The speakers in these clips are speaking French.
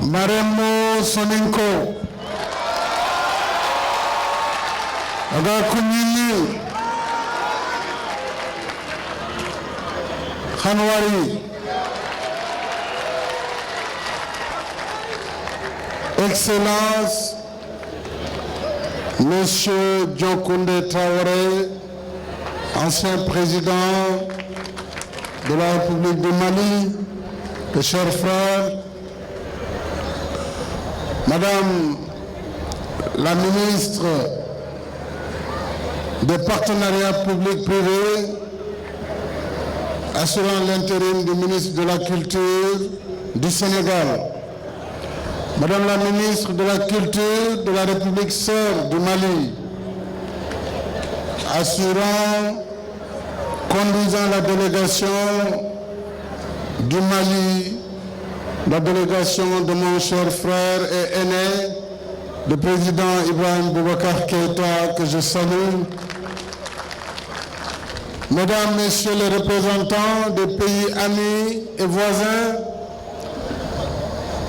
Maremo Soninko, Aga Kunyili, Khanwari, Excellence, Monsieur Diokoundé Traoré, ancien président de la République du Mali, mes chers frères, Madame la ministre des partenariats publics-privés, assurant l'intérim du ministre de la Culture du Sénégal, Madame la ministre de la Culture de la République sœur du Mali, conduisant la délégation du Mali, la délégation de mon cher frère et aîné, le président Ibrahim Boubacar Keïta, que je salue. Mesdames, Messieurs les représentants des pays amis et voisins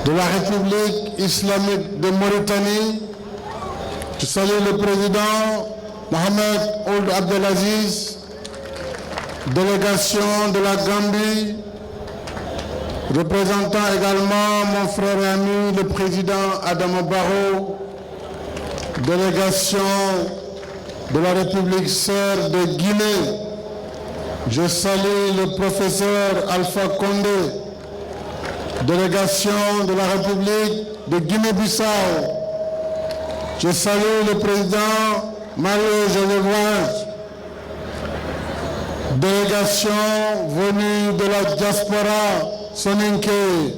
de la République islamique de Mauritanie, je salue le président Mohamed Ould Abdelaziz, délégation de la Gambie, représentant également mon frère et ami, le président Adama Barrow, délégation de la République sœur de Guinée. Je salue le professeur Alpha Condé, délégation de la République de Guinée-Bissau. Je salue le président Mario Jovenel, délégation venue de la diaspora soninké,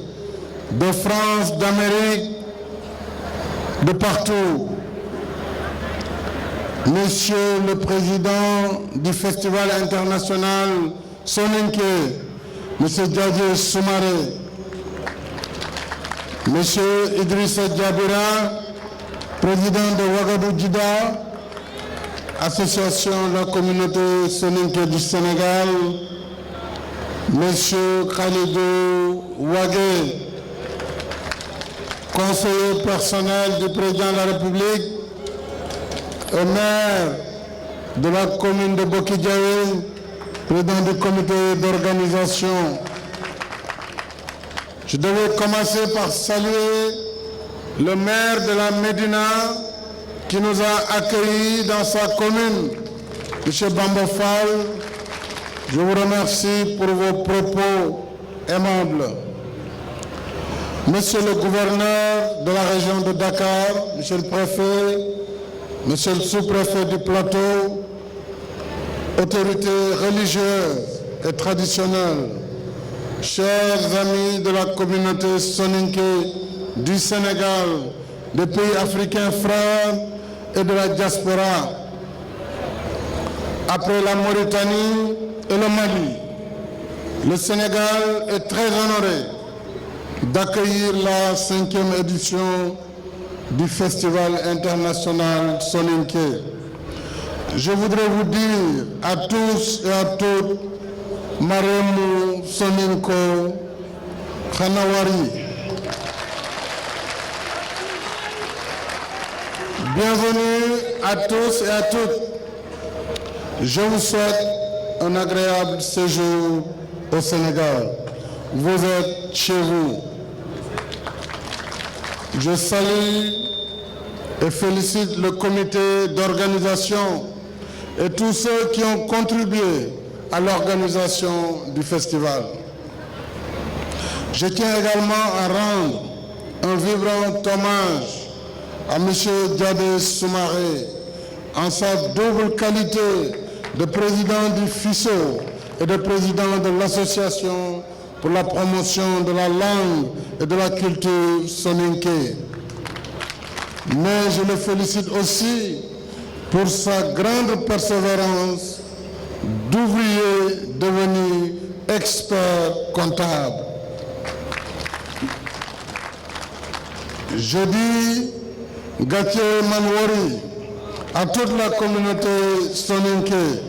de France, d'Amérique, de partout. Monsieur le président du Festival international soninké, Monsieur Djadje Soumaré, Monsieur Idrissa Djabira, président de Ouagadougou Djida, Association de la communauté soninké du Sénégal, Monsieur Khalidou Ouagé, conseiller personnel du président de la République et maire de la commune de Bokidjaï, président du comité d'organisation. Je devais commencer par saluer le maire de la Médina qui nous a accueillis dans sa commune, M. Bamba Fall. Je vous remercie pour vos propos aimables. Monsieur le gouverneur de la région de Dakar, Monsieur le préfet, Monsieur le sous-préfet du plateau, autorités religieuses et traditionnelles, chers amis de la communauté soninké du Sénégal, des pays africains frères et de la diaspora. Après la Mauritanie et le Mali, le Sénégal est très honoré d'accueillir la 5e édition du Festival international soninké. Je voudrais vous dire à tous et à toutes, Maremu Soninko Khanawari. Bienvenue à tous et à toutes. Je vous souhaite un agréable séjour au Sénégal. Vous êtes chez vous. Je salue et félicite le comité d'organisation et tous ceux qui ont contribué à l'organisation du festival. Je tiens également à rendre un vibrant hommage à M. Djadje Soumaré en sa double qualité de président du FISO et de président de l'association pour la promotion de la langue et de la culture soninké. Mais je le félicite aussi pour sa grande persévérance d'ouvrier devenu expert comptable. Je dis Gatié Manwari à toute la communauté soninké.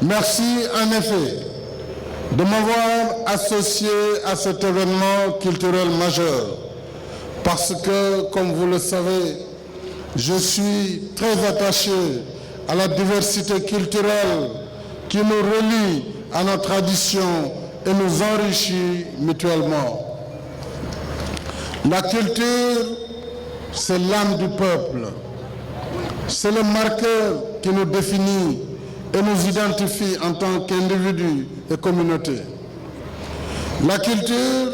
Merci en effet de m'avoir associé à cet événement culturel majeur. parce que, comme vous le savez, je suis très attaché à la diversité culturelle qui nous relie à nos traditions et nous enrichit mutuellement. La culture, c'est l'âme du peuple. C'est le marqueur qui nous définit et nous identifie en tant qu'individus et communauté. La culture,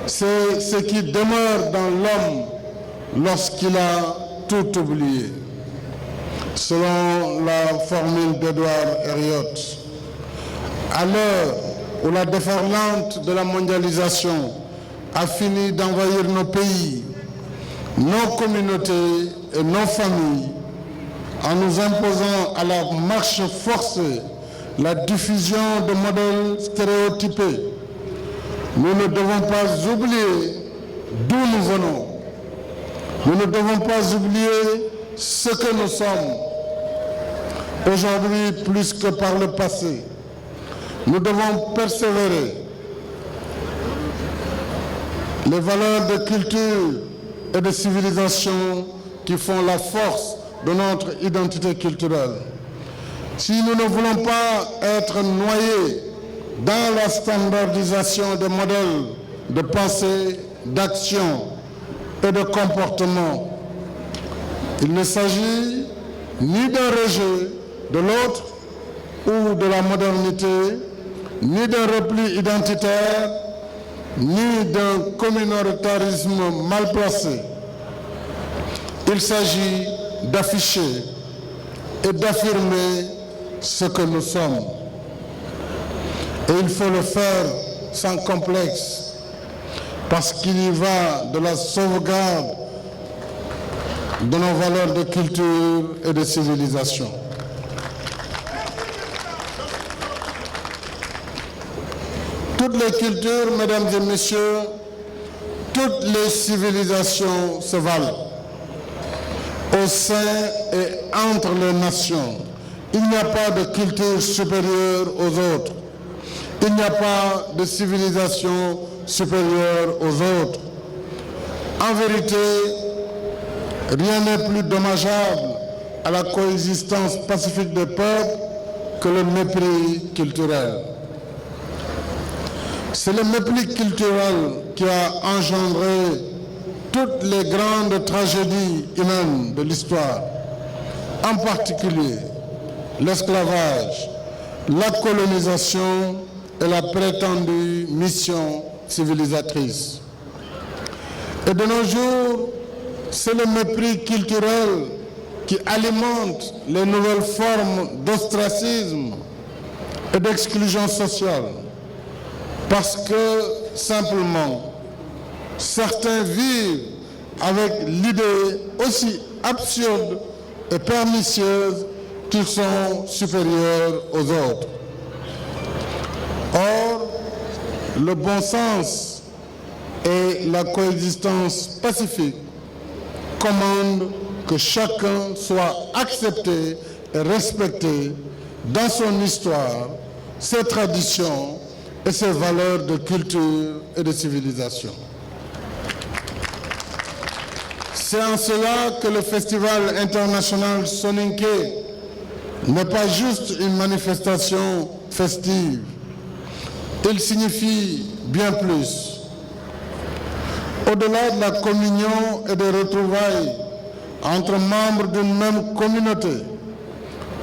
c'est ce qui demeure dans l'homme lorsqu'il a tout oublié. Selon la formule d'Edward Elliott, à l'heure où la déferlante de la mondialisation a fini d'envahir nos pays, nos communautés et nos familles, en nous imposant à la marche forcée la diffusion de modèles stéréotypés, nous ne devons pas oublier d'où nous venons. Nous ne devons pas oublier ce que nous sommes. Aujourd'hui, plus que par le passé, nous devons persévérer. Les valeurs de culture et de civilisation qui font la force de notre identité culturelle. Si nous ne voulons pas être noyés dans la standardisation des modèles de pensée, d'action et de comportement, il ne s'agit ni d'un rejet de l'autre ou de la modernité, ni d'un repli identitaire, ni d'un communautarisme mal placé. Il s'agit d'afficher et d'affirmer ce que nous sommes. Et il faut le faire sans complexe, parce qu'il y va de la sauvegarde de nos valeurs de culture et de civilisation. Toutes les cultures, mesdames et messieurs, toutes les civilisations se valent. Au sein et entre les nations, il n'y a pas de culture supérieure aux autres. Il n'y a pas de civilisation supérieure aux autres. En vérité, rien n'est plus dommageable à la coexistence pacifique des peuples que le mépris culturel. C'est le mépris culturel qui a engendré toutes les grandes tragédies humaines de l'histoire, en particulier l'esclavage, la colonisation et la prétendue mission civilisatrice. Et de nos jours, c'est le mépris culturel qui alimente les nouvelles formes d'ostracisme et d'exclusion sociale, parce que simplement, certains vivent avec l'idée aussi absurde et pernicieuse qu'ils sont supérieurs aux autres. Or, le bon sens et la coexistence pacifique commandent que chacun soit accepté et respecté dans son histoire, ses traditions et ses valeurs de culture et de civilisation. C'est en cela que le Festival international Soninké n'est pas juste une manifestation festive. Il signifie bien plus. Au-delà de la communion et des retrouvailles entre membres d'une même communauté,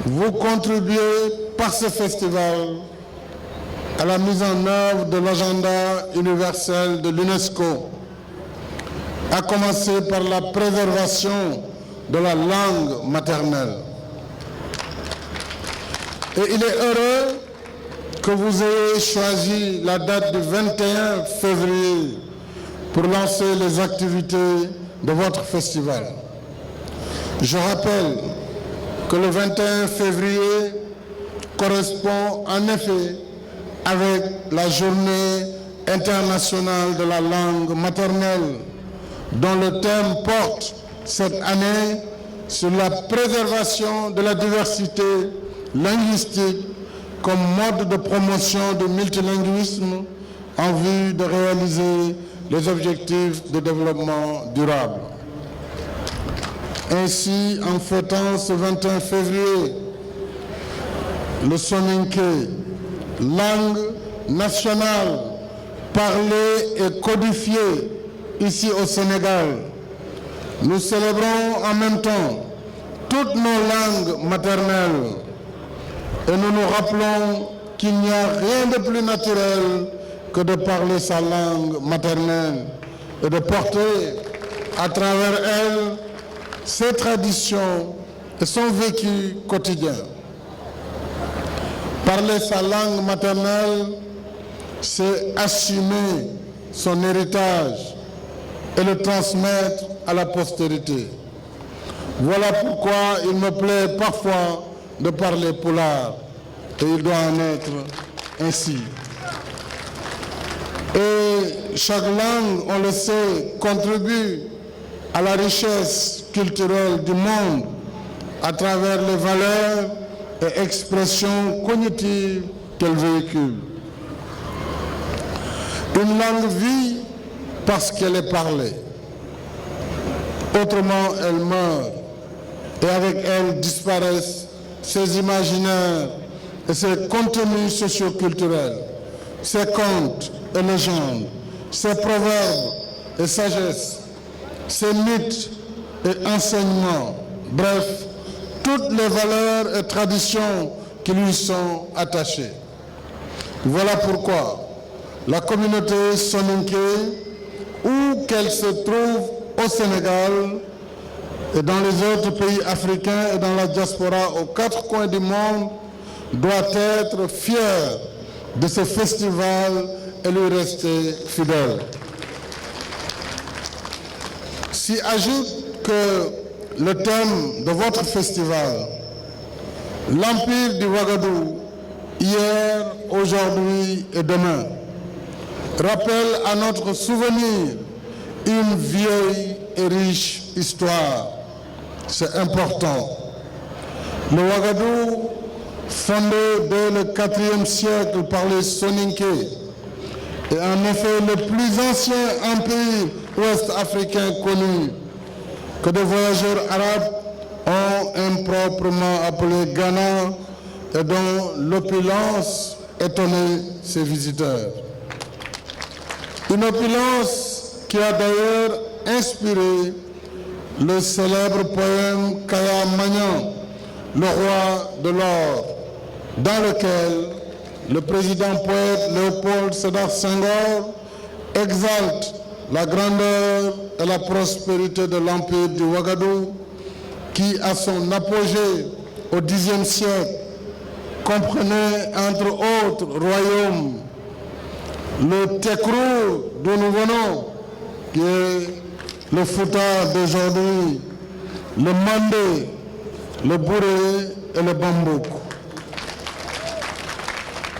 vous contribuez par ce festival à la mise en œuvre de l'agenda universel de l'UNESCO, à commencer par la préservation de la langue maternelle. Et il est heureux que vous ayez choisi la date du 21 février pour lancer les activités de votre festival. Je rappelle que le 21 février correspond en effet avec la journée internationale de la langue maternelle, dont le thème porte cette année sur la préservation de la diversité linguistique comme mode de promotion du multilinguisme en vue de réaliser les objectifs de développement durable. Ainsi, en fêtant ce 21 février, le Soninké, langue nationale parlée et codifiée ici au Sénégal, nous célébrons en même temps toutes nos langues maternelles et nous nous rappelons qu'il n'y a rien de plus naturel que de parler sa langue maternelle et de porter à travers elle ses traditions et son vécu quotidien. Parler sa langue maternelle, c'est assumer son héritage et le transmettre à la postérité. Voilà pourquoi il me plaît parfois de parler pulaar, et il doit en être ainsi. Et chaque langue, on le sait, contribue à la richesse culturelle du monde à travers les valeurs et expressions cognitives qu'elle véhicule. Une langue vit parce qu'elle est parlée. Autrement, elle meurt. Et avec elle disparaissent ses imaginaires et ses contenus socioculturels, ses contes et légendes, ses proverbes et sagesses, ses mythes et enseignements, bref, toutes les valeurs et traditions qui lui sont attachées. Voilà pourquoi la communauté soninké, où qu'elle se trouve au Sénégal et dans les autres pays africains et dans la diaspora aux quatre coins du monde, doit être fière de ce festival et lui rester fidèle. S'y ajoute que le thème de votre festival, l'Empire du Ouagadougou, hier, aujourd'hui et demain, rappelle à notre souvenir une vieille et riche histoire. C'est important. Le Ouagadougou, fondé dès le IVe siècle par les Soninké, est en effet le plus ancien empire ouest-africain connu, que des voyageurs arabes ont improprement appelé Ghana et dont l'opulence étonnait ses visiteurs. Une opulence qui a d'ailleurs inspiré le célèbre poème Kaya Magnan, le roi de l'or, dans lequel le président poète Léopold Sédar Senghor exalte la grandeur et la prospérité de l'empire du Ouagadougou, qui, à son apogée au Xe siècle, comprenait entre autres royaumes le Tekrou d'où nous venons, qui est le Fouta d'aujourd'hui, le Mandé, le Bouré et le Bambouk.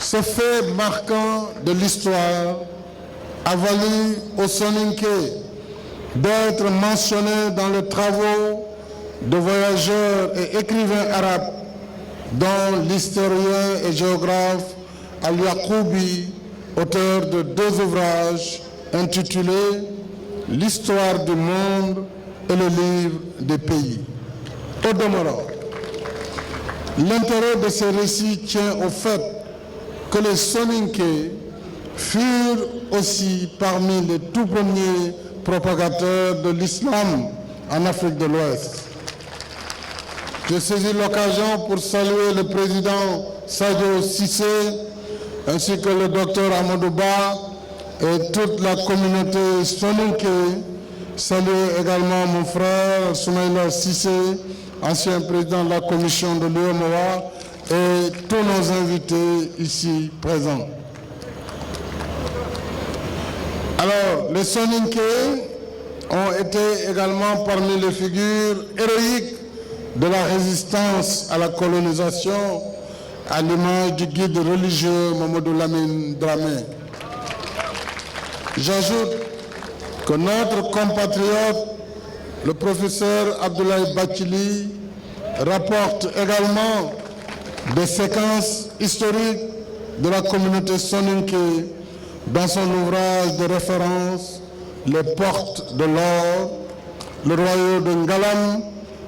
Ce fait marquant de l'histoire a valu aux Soninké d'être mentionné dans les travaux de voyageurs et écrivains arabes, dont l'historien et géographe Al-Yaqoubi, auteur de 2 ouvrages intitulés « L'histoire du monde » et le livre des pays. Au demeurant, l'intérêt de ces récits tient au fait que les Soninké furent aussi parmi les tout premiers propagateurs de l'islam en Afrique de l'Ouest. Je saisis l'occasion pour saluer le président Sadio Cissé ainsi que le docteur Amadou Ba et toute la communauté soninké. Saluer également mon frère Soumaïla Cissé, ancien président de la commission de l'UEMOA, et tous nos invités ici présents. Alors, les Soninké ont été également parmi les figures héroïques de la résistance à la colonisation, à l'image du guide religieux Mamadou Lamine Dramé. J'ajoute que notre compatriote, le professeur Abdoulaye Bathily, rapporte également des séquences historiques de la communauté soninké dans son ouvrage de référence les portes de l'or, le royaume de Ngalam,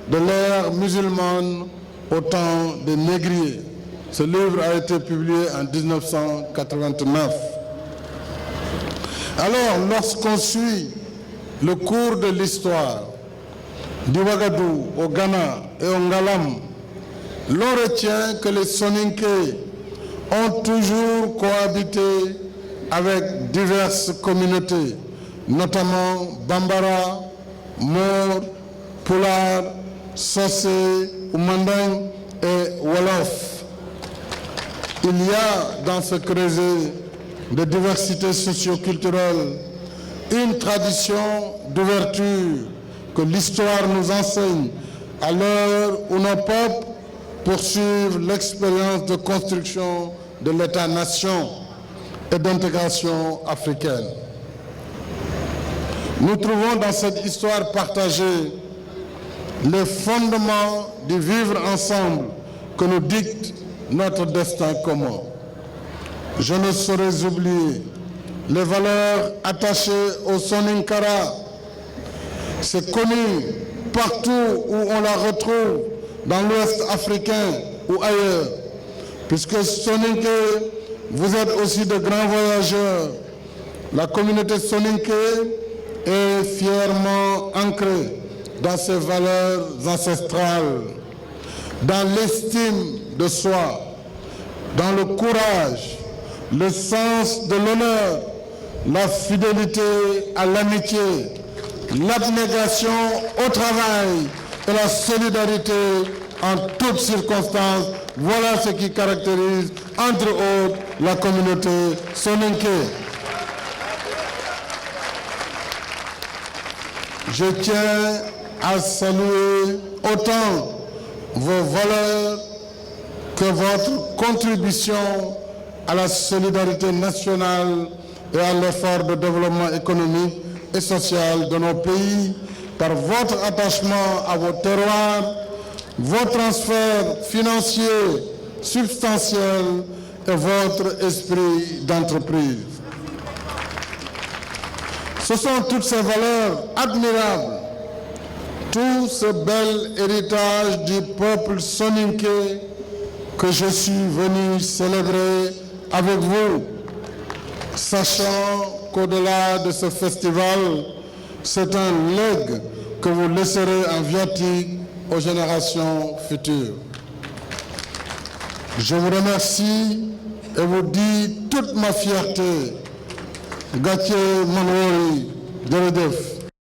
de l'ère musulmane au temps des négriers. Ce livre a été publié en 1989. Alors, lorsqu'on suit le cours de l'histoire du Ouagadougou au Ghana et au Ngalam, l'on retient que les Soninké ont toujours cohabité avec diverses communautés, notamment Bambara, Mor, Pulaar, Socé, Oumanding et Wolof. Il y a dans ce creuset de diversité socio-culturelle une tradition d'ouverture que l'histoire nous enseigne à l'heure où nos peuples poursuivent l'expérience de construction de l'État-nation et d'intégration africaine. Nous trouvons dans cette histoire partagée les fondements du vivre ensemble que nous dicte notre destin commun. Je ne saurais oublier les valeurs attachées au Soninkara. C'est connu partout où on la retrouve, dans l'Ouest africain ou ailleurs, puisque Soninké, vous êtes aussi de grands voyageurs. La communauté Soninké est fièrement ancrée dans ses valeurs ancestrales, dans l'estime de soi, dans le courage, le sens de l'honneur, la fidélité à l'amitié, l'abnégation au travail et la solidarité en toutes circonstances. Voilà ce qui caractérise, entre autres, la communauté Soninké. Je tiens à saluer autant vos valeurs que votre contribution à la solidarité nationale et à l'effort de développement économique et social de nos pays par votre attachement à vos terroirs, vos transferts financiers substantiels et votre esprit d'entreprise. Ce sont toutes ces valeurs admirables, tout ce bel héritage du peuple soninké que je suis venu célébrer avec vous, sachant qu'au-delà de ce festival, c'est un legs que vous laisserez en viatique aux générations futures. Je vous remercie et vous dis toute ma fierté. Gathié Manwori, Djeredef.